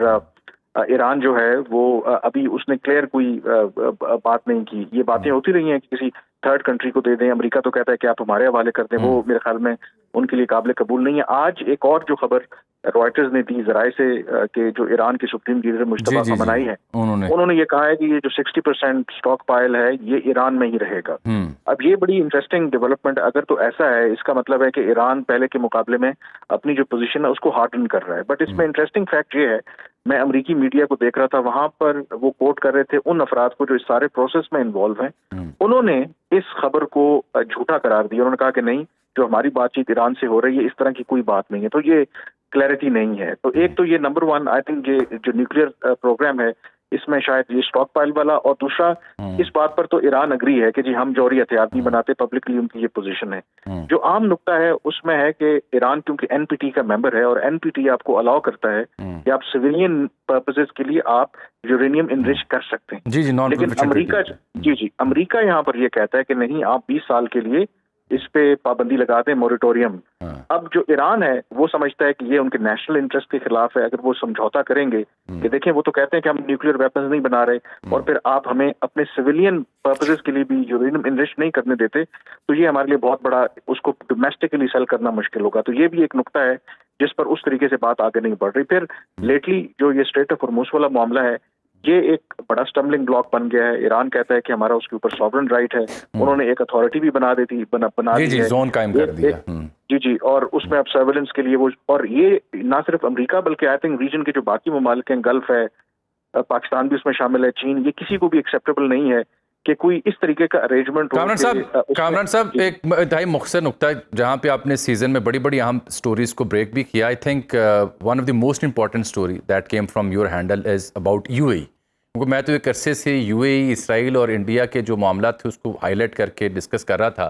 ایران جو ہے وہ ابھی اس نے کلیئر کوئی بات نہیں کی. یہ باتیں ہوتی رہی ہیں کہ کسی تھرڈ کنٹری کو دے دیں, امریکہ تو کہتا ہے کہ آپ ہمارے حوالے کر دیں, وہ میرے خیال میں ان کے لیے قابل قبول نہیں ہے. آج ایک اور جو خبر رائٹرز نے دی ذرائع سے کہ جو ایران کے سپریم لیڈر مجتبیٰ خامنہئی ہیں انہوں نے یہ کہا ہے کہ یہ جو 60% سٹاک پائل ہے یہ ایران میں ہی رہے گا. اب یہ بڑی انٹرسٹنگ ڈیولپمنٹ اگر تو ایسا ہے اس کا مطلب ہے کہ ایران پہلے کے مقابلے میں اپنی جو پوزیشن ہے اس کو ہارڈن کر رہا ہے. بٹ اس میں انٹرسٹنگ فیکٹ یہ ہے, میں امریکی میڈیا کو دیکھ رہا تھا وہاں پر وہ کوٹ کر رہے تھے ان افراد کو جو اس سارے پروسیس میں انوالو ہیں, انہوں نے اس خبر کو جھوٹا قرار دیا. انہوں نے کہا کہ نہیں جو ہماری بات چیت ایران سے ہو رہی ہے اس طرح کی کوئی بات نہیں ہے. تو یہ کلیئرٹی نہیں ہے. تو ایک تو یہ نمبر 1 آئی تھنک یہ جو نیوکلیئر پروگرام ہے اس میں شاید یہ سٹاک پائل والا, اور دوسرا اس بات پر تو ایران اگری ہے کہ جی ہم جوہری ہتھیار نہیں بناتے, پبلکلی ان کی یہ پوزیشن ہے. جو عام نقطہ ہے اس میں ہے کہ ایران کیونکہ این پی ٹی کا ممبر ہے اور این پی ٹی آپ کو الاؤ کرتا ہے کہ آپ سویلین پرپزز کے لیے آپ یورینیم انریچ کر سکتے ہیں. لیکن امریکہ یہاں پر یہ کہتا ہے کہ نہیں آپ 20 سال کے لیے اس پہ پابندی لگا دیں, موریٹوریم. اب جو ایران ہے وہ سمجھتا ہے کہ یہ ان کے نیشنل انٹرسٹ کے خلاف ہے. اگر وہ سمجھوتا کریں گے کہ دیکھیں وہ تو کہتے ہیں کہ ہم نیوکلیئر ویپنز نہیں بنا رہے اور پھر آپ ہمیں اپنے سویلین پرپزز کے لیے بھی یورینیم انریچ نہیں کرنے دیتے, تو یہ ہمارے لیے بہت بڑا اس کو ڈومیسٹکلی سیل کرنا مشکل ہوگا. تو یہ بھی ایک نقطہ ہے جس پر اس طریقے سے بات آگے نہیں بڑھ رہی. پھر لیٹلی جو یہ اسٹریٹ آف ہرمز والا معاملہ ہے یہ ایک بڑا اسٹمبلنگ بلاک بن گیا ہے. ایران کہتا ہے کہ ہمارا اس کے اوپر سوورن رائٹ ہے. انہوں نے ایک اتھارٹی بھی بنا دی ہے, زون قائم کر دیا. جی اور اس میں اب سرویلنس کے لیے وہ, اور یہ نہ صرف امریکہ بلکہ آئی تھنک ریجن کے جو باقی ممالک ہیں, گلف ہے, پاکستان بھی اس میں شامل ہے, چین, یہ کسی کو بھی ایکسیپٹیبل نہیں ہے کہ کوئی اس طریقے کا ارینجمنٹ ہو. کامران صاحب ایک انتہائی مختصر نقطہ جہاں پہ آپ نے سیزن میں بڑی بڑی اہم سٹوریز کو بریک بھی کیا. I think one of the most important story that came from your handle is about U A E. کیونکہ میں تو ایک عرصے سے یو اے ای, اسرائیل اور انڈیا کے جو معاملات تھے اس کو ہائی لائٹ کر کے ڈسکس کر رہا تھا.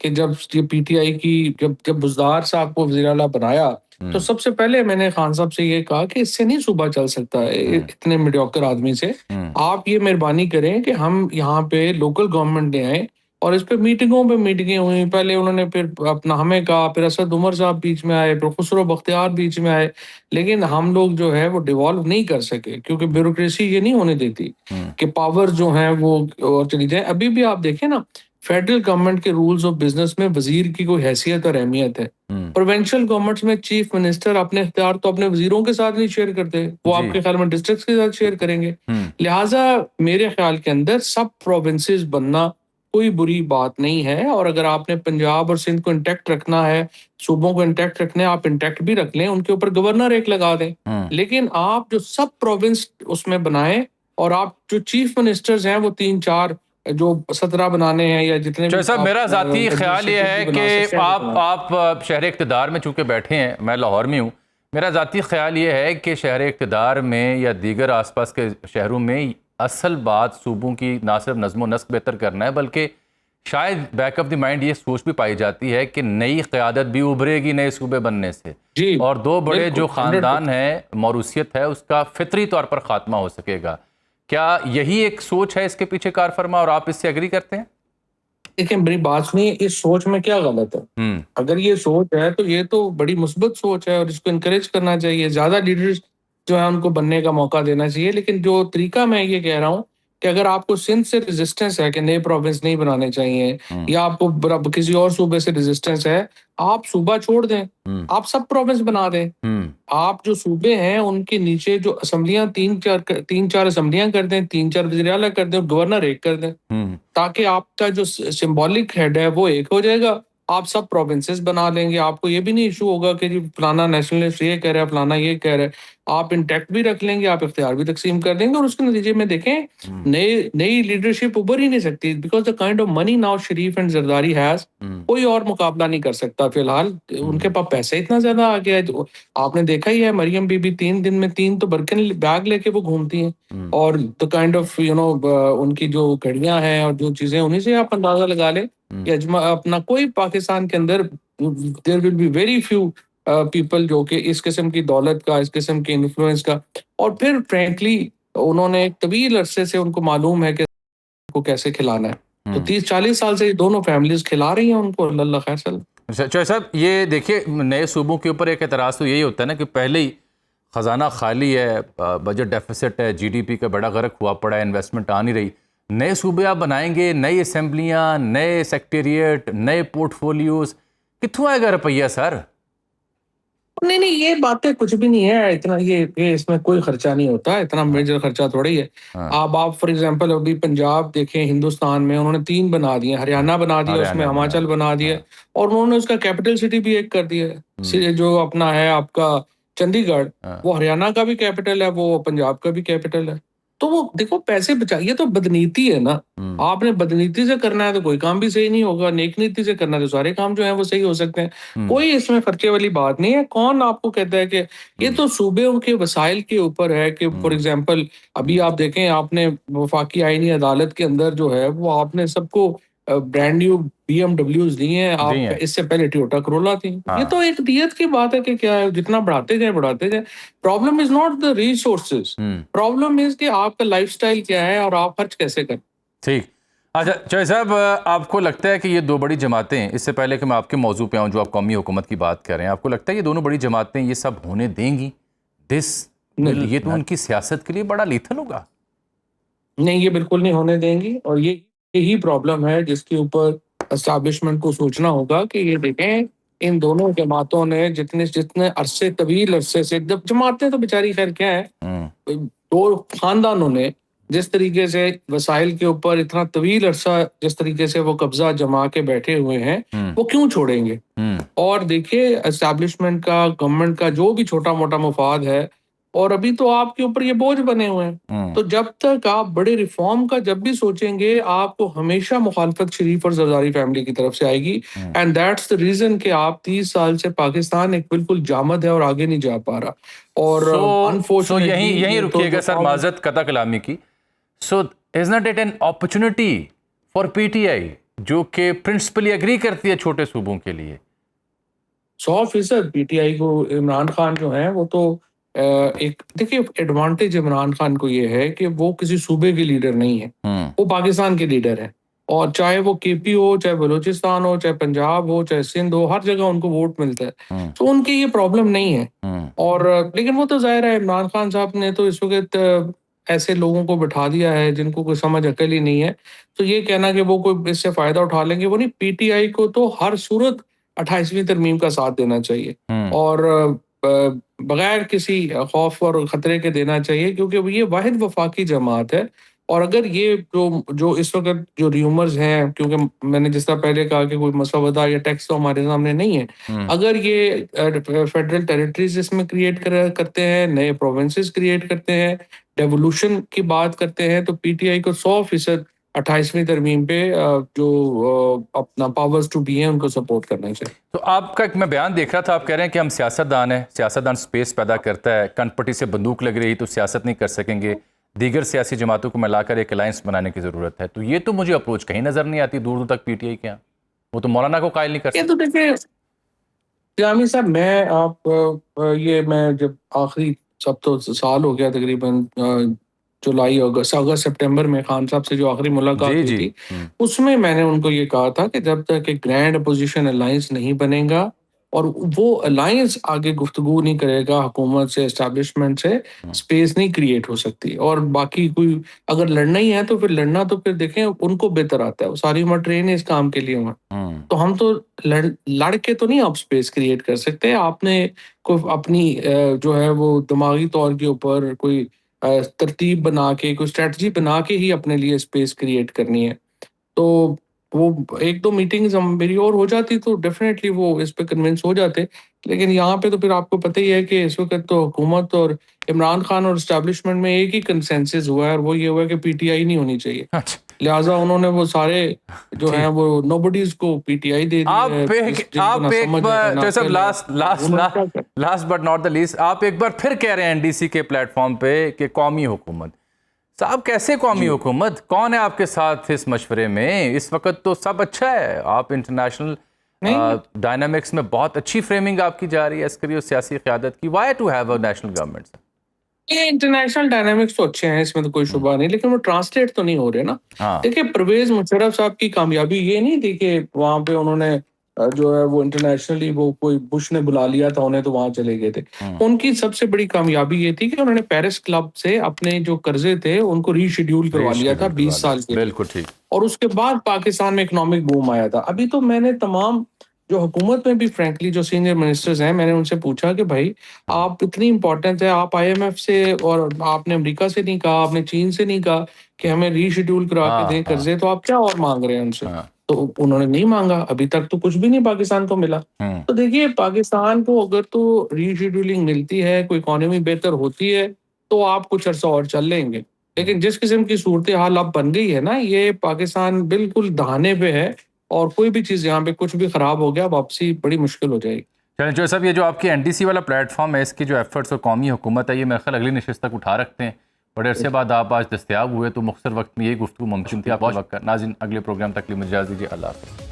کہ جب یہ پی ٹی آئی کی جب بزدار صاحب کو وزیر اعلیٰ بنایا تو سب سے پہلے میں نے خان صاحب سے یہ کہا کہ اس سے نہیں صوبہ چل سکتا ہے اتنے میڈیوکر آدمی سے. آپ یہ مہربانی کریں کہ ہم یہاں پہ لوکل گورنمنٹ لے آئیں, اور اس پہ میٹنگیں ہوئی. پہلے انہوں نے پھر اپنا ہمیں کہا, پھر اسد عمر صاحب بیچ میں آئے, پھر خسرو بختیار بیچ میں آئے, لیکن ہم لوگ جو ہے وہ ڈیوالو نہیں کر سکے کیونکہ بیوروکریسی یہ نہیں ہونے دیتی کہ پاور جو ہیں وہ اور چلی جائیں. ابھی بھی آپ دیکھیں نا, فیڈرل گورنمنٹ کے رولز آف بزنس میں وزیر کی کوئی حیثیت اور اہمیت ہے. پروونشل گورنمنٹس میں چیف منسٹر اپنے اختیار تو اپنے وزیروں کے ساتھ نہیں شیئر کرتے, وہ آپ کے خیال میں ڈسٹرکٹس کے ساتھ شیئر کریں گے. لہٰذا میرے خیال کے اندر سب پروونسز بننا کوئی بری بات نہیں ہے, اور اگر آپ نے پنجاب اور سندھ کو انٹیکٹ رکھنا ہے, صوبوں کو انٹیکٹ رکھنا ہے, آپ انٹیکٹ بھی رکھ لیں, ان کے اوپر گورنر ایک لگا دیں, لیکن آپ جو سب پروونس اس میں بنائیں, اور آپ جو چیف منسٹرز ہیں وہ 3-4 جو 17 بنانے ہیں یا جتنے بھی. صاحب میرا ذاتی خیال یہ ہے کہ آپ شہر اقتدار میں چونکہ بیٹھے ہیں, میں لاہور میں ہوں, میرا ذاتی خیال یہ ہے کہ شہر اقتدار میں یا دیگر آس پاس کے شہروں میں اصل بات صوبوں کی نہ صرف نظم و نسق بہتر کرنا ہے, بلکہ شاید بیک آف دی مائنڈ یہ سوچ بھی پائی جاتی ہے کہ نئی قیادت بھی ابھرے گی نئے صوبے بننے سے, اور 2 بڑے جو خاندان ہیں, موروثیت ہے, اس کا فطری طور پر خاتمہ ہو سکے گا. کیا یہی ایک سوچ ہے اس کے پیچھے کار فرما, اور آپ اس سے ایگری کرتے ہیں؟ دیکھیں میری بات سنیے, اس سوچ میں کیا غلط ہے؟ اگر یہ سوچ ہے تو یہ تو بڑی مثبت سوچ ہے, اور اس کو انکریج کرنا چاہیے, زیادہ لیڈرز جو ہے ان کو بننے کا موقع دینا چاہیے. لیکن جو طریقہ میں یہ کہہ رہا ہوں کہ اگر آپ کو سندھ سے ریزسٹنس ہے کہ نئے پروونس نہیں بنانے چاہیے, یا آپ کو کسی اور صوبے سے ریزسٹنس ہے, آپ صوبہ چھوڑ دیں, آپ سب پروونس بنا دیں. آپ جو صوبے ہیں ان کے نیچے جو اسمبلیاں 3-4 اسمبلیاں کر دیں, 3-4 وزیر اعلیٰ کر دیں, گورنر ایک کر دیں, تاکہ آپ کا جو سمبولک ہیڈ ہے وہ ایک ہو جائے گا. آپ سب پروونسز بنا لیں گے, آپ کو یہ بھی نہیں ایشو ہوگا کہ جی فلانا نیشنلسٹ یہ کہہ رہا ہے, فلانا یہ کہہ رہا ہے. آپ انٹیکٹ بھی رکھ لیں گے, آپ اختیار بھی تقسیم کر دیں گے, اور اس کے نتیجے میں دیکھیں نئی لیڈرشپ ابھر ہی نہیں سکتی, because the kind of money now Sharif and Zardari has, کوئی اور مقابلہ نہیں کر سکتا فی الحال. ان کے پاس پیسے اتنا زیادہ آ گیا ہے. آپ نے دیکھا ہی ہے, مریم بی بی 3 دن میں 3 تو برکن بیگ لے کے وہ گھومتی ہیں, اور دا کائنڈ آف ان کی جو گھڑیاں ہیں اور جو چیزیں, انہیں سے آپ اندازہ لگا لیں کہ اپنا کوئی پاکستان کے اندر there will be very few people جو کہ اس قسم کی دولت کا, اس قسم کے انفلوئنس کا, اور پھر فرینکلی انہوں نے ایک طویل عرصے سے ان کو معلوم ہے کہ کو کیسے کھلانا ہے. تو 30-40 سال سے یہ دونوں فیملیز کھلا رہی ہیں ان کو, اللہ خیر سال. چوہے صاحب یہ دیکھیے, نئے صوبوں کے اوپر ایک اعتراض تو یہی ہوتا ہے نا کہ پہلے ہی خزانہ خالی ہے, بجٹ ڈیفیسٹ ہے, GDP کا بڑا غرق ہوا پڑا ہے, انویسٹمنٹ آ نہیں رہی. نئے صوبے آپ بنائیں گے, نئی اسمبلیاں, نئے سیکٹریٹ, نئے پورٹ فولیوز, کتوں آئے گا روپیہ سر؟ نہیں یہ باتیں کچھ بھی نہیں ہے اتنا, یہ اس میں کوئی خرچہ نہیں ہوتا, اتنا میجر خرچہ تھوڑی ہے. آپ فار ایگزامپل ابھی پنجاب دیکھیں, ہندوستان میں انہوں نے 3 بنا دیے, ہریانہ بنا دیا, اس میں ہماچل بنا دیا, اور انہوں نے اس کا کیپٹل سٹی بھی ایک کر دیا ہے. جو اپنا ہے آپ کا چندی گڑھ, وہ ہریانہ کا بھی کیپٹل ہے, وہ پنجاب کا بھی کیپٹل ہے. تو وہ دیکھو پیسے بچائیے, تو بدنیتی ہے نا. آپ نے بدنیتی سے کرنا ہے تو کوئی کام بھی صحیح نہیں ہوگا, نیک نیتی سے کرنا ہے تو سارے کام جو ہیں وہ صحیح ہو سکتے ہیں. کوئی اس میں خرچے والی بات نہیں ہے. کون آپ کو کہتا ہے کہ یہ تو صوبوں کے وسائل کے اوپر ہے کہ فار ایگزامپل ابھی آپ دیکھیں, آپ نے وفاقی آئینی عدالت کے اندر جو ہے وہ آپ نے سب کو برانڈ نیو BMWs دی ہیں, آپ اس سے پہلے ٹویوٹا کرولا تھی. یہ تو ایک دیت کی بات ہے کہ کیا ہے, جتنا بڑھاتے جائیں. Problem is not the resources, problem is کہ آپ کا لائف سٹائل کیا ہے اور آپ خرچ کیسے کریں. ٹھیک. اچھا چوہے صاحب, آپ کو لگتا ہے کہ یہ 2 بڑی جماعتیں, اس سے پہلے کہ میں آپ کے موضوع پہ آؤں جو آپ قومی حکومت کی بات کر رہے ہیں, آپ کو لگتا ہے یہ دونوں بڑی جماعتیں یہ سب ہونے دیں گی؟ یہ تو ان کی سیاست کے لیے بڑا لیتھل ہوگا. نہیں, یہ بالکل نہیں ہونے دیں گی, اور یہی پرابلم ہے جس کے اوپر اسٹیبلشمنٹ کو سوچنا ہوگا. کہ یہ دیکھیں ان دونوں جماعتوں نے جتنے طویل عرصے سے, جماعتیں تو بیچاری خیر کیا ہے, 2 خاندانوں نے جس طریقے سے وسائل کے اوپر اتنا طویل عرصہ جس طریقے سے وہ قبضہ جما کے بیٹھے ہوئے ہیں, وہ کیوں چھوڑیں گے؟ اور دیکھیے اسٹیبلشمنٹ کا, گورنمنٹ کا جو بھی چھوٹا موٹا مفاد ہے, اور ابھی تو آپ کے اوپر یہ بوجھ بنے ہوئے ہیں. تو جب تک آپ بڑے ریفارم کا جب بھی سوچیں گے, آپ کو ہمیشہ مخالفت شریف اور زرداری فیملی کی طرف سے آئے گی. اینڈ دیٹس دا ریزن کہ آپ 30 سال سے پاکستان ایک بالکل جامد ہے اور آگے نہیں جا پا رہا. اور یہیں رکیے گا سر, معذرت قطع کلامی کی. So isn't it an opportunity for PTI جو کہ پرنسپلی ایگری کرتی ہے چھوٹے صوبوں کے لیے. 100% پی ٹی آئی کو عمران خان جو ہیں وہ تو ایک دیکھیے ایڈوانٹیج عمران خان کو یہ ہے کہ وہ کسی صوبے کے لیڈر نہیں ہے، وہ پاکستان کے لیڈر ہیں، اور چاہے وہ کے پی ہو، چاہے بلوچستان ہو، چاہے پنجاب ہو، چاہے سندھ ہو، ہر جگہ ان کو ووٹ ملتا ہے، تو ان کی یہ پرابلم نہیں ہے. اور لیکن وہ تو ظاہر ہے عمران خان صاحب نے تو اس وقت ایسے لوگوں کو بٹھا دیا ہے جن کو کوئی سمجھ عقل ہی نہیں ہے، تو یہ کہنا کہ وہ کوئی اس سے فائدہ اٹھا لیں گے وہ نہیں. پی ٹی آئی کو تو ہر صورت 28ویں ترمیم کا ساتھ دینا چاہیے اور بغیر کسی خوف اور خطرے کے دینا چاہیے، کیونکہ یہ واحد وفاقی جماعت ہے. اور اگر یہ جو اس وقت جو ریومرز ہیں، کیونکہ میں نے جس طرح پہلے کہا کہ کوئی مسودہ یا ٹیکس تو ہمارے سامنے نہیں ہے، اگر یہ فیڈرل ٹیریٹریز اس میں کریٹ کرتے ہیں، نئے پروونسز کریٹ کرتے ہیں، ڈیولوشن کی بات کرتے ہیں، تو پی ٹی آئی کو 100% 28ویں ترمیم پہ جو اپنا پاورز ٹو بی ہیں ان کو سپورٹ کرنا چاہیے. تو آپ کا ایک میں بیان دیکھ رہا تھا، آپ کہہ رہے ہیں کہ ہم سیاستدان ہیں، سیاستدان سپیس پیدا کرتا ہے، کن پٹی سے بندوق لگ رہی تو سیاست نہیں کر سکیں گے، دیگر سیاسی جماعتوں کو ملا کر ایک الائنس بنانے کی ضرورت ہے. تو یہ تو مجھے اپروچ کہیں نظر نہیں آتی دور دور تک پی ٹی آئی کے یہاں. وہ تو مولانا کو قائل نہیں کر یہ سکتے. تو دیکھیں جامی صاحب، میں جب آخری سب تو سال ہو گیا تقریباً جولائی اگست سپٹمبر میں خان صاحب سے جو آخری ملاقات ہوئی تھی، اس میں نے ان کو یہ کہا تھا کہ جب تک ایک گرینڈ اپوزیشن الائنس نہیں بنے گا اور وہ الائنس آگے گفتگو نہیں کرے گا حکومت سے، اسٹیبلشمنٹ سے، اسپیس نہیں کریٹ ہو سکتی. اور باقی کوئی اگر لڑنا ہی ہے تو پھر لڑنا تو پھر دیکھیں ان کو بہتر آتا ہے، وہ ساری عمر ٹرین ہے اس کام کے لیے وہاں. تو ہم تو لڑ کے تو نہیں آپ اسپیس کریٹ کر سکتے. آپ نے کوئی اپنی جو ہے وہ دماغی طور کے اوپر کوئی ترتیب بنا کے، کوئی اسٹریٹجی بنا کے ہی اپنے لیے اسپیس کریٹ کرنی ہے. تو وہ ایک دو میٹنگز میری اور ہو جاتی تو ڈیفینیٹلی وہ اس پہ کنونس ہو جاتے. لیکن یہاں پہ تو پھر آپ کو پتہ ہی ہے کہ اس وقت تو حکومت اور عمران خان اور اسٹیبلشمنٹ میں ایک ہی کنسنسس ہوا ہے، اور وہ یہ ہوا ہے کہ پی ٹی آئی نہیں ہونی چاہیے. لہٰذا انہوں نے وہ سارے جو ہیں وہ نو بڈیز کو P T I they the. Last but not the least, آپ ایک بار پھر کہہ رہے ہیں این ڈی سی کے پلیٹ فارم پہ کہ قومی حکومت. صاحب کیسے قومی حکومت؟ کون ہے آپ کے ساتھ اس مشورے میں؟ اس وقت تو سب اچھا ہے، آپ انٹرنیشنل ڈائنامکس میں بہت اچھی فریمنگ آپ کی جا رہی ہے عسکری اور سیاسی قیادت کی. Why to have a national government? یہ انٹرنیشنل ڈائنامکس تو اچھے ہیں، اس میں تو کوئی شبہ نہیں، لیکن وہ ٹرانسلیٹ تو نہیں ہو رہے نا. دیکھیں پرویز مشرف صاحب کی کامیابی یہ نہیں تھی کہ وہاں پہ انہوں نے جو ہے وہ انٹرنیشنلی وہ کوئی بش نے بلا لیا تھا انہیں تو وہاں چلے گئے تھے. ان کی سب سے بڑی کامیابی یہ تھی کہ انہوں نے پیرس کلب سے اپنے جو قرضے تھے ان کو ری شیڈیول کروا لیا تھا 20 سال کے. بالکل ٹھیک. اور اس کے بعد پاکستان میں اکنامک بوم آیا تھا. ابھی تو میں نے تمام جو حکومت میں بھی فرینکلی جو سینئر منسٹرز ہیں، میں نے ان سے پوچھا کہ بھائی آپ اتنی امپورٹنٹ ہے، آپ آئی ایم ایف سے اور آپ نے امریکہ سے نہیں کہا، آپ نے چین سے نہیں کہا کہ ہمیں ری شیڈیول کرا کے دیں قرضے، تو آپ کیا اور مانگ رہے ہیں ان سے؟ تو انہوں نے نہیں مانگا، ابھی تک تو کچھ بھی نہیں پاکستان کو ملا. تو دیکھیے پاکستان کو اگر تو ری شیڈیولنگ ملتی ہے، کوئی اکانومی بہتر ہوتی ہے تو آپ کچھ عرصہ اور چل لیں گے. لیکن جس قسم کی صورتحال اب بن گئی ہے نا، یہ پاکستان بالکل دہانے پہ ہے، اور کوئی بھی چیز یہاں پہ کچھ بھی خراب ہو گیا واپسی بڑی مشکل ہو جائے گی. چلیں جو صاحب، یہ جو آپ کی این ڈی سی والا پلیٹ فارم ہے، اس کی جو ایفرٹس اور قومی حکومت ہے، یہ میرے خیال اگلی نشست تک اٹھا رکھتے ہیں. بڑے عرصے بعد آپ آج دستیاب ہوئے تو مختصر وقت میں یہی گفتگو ممکن تھی. آپ وقت کا ناظرین، اگلے پروگرام تک لیے مجھے اجازت دیجیے. اللہ حافظ.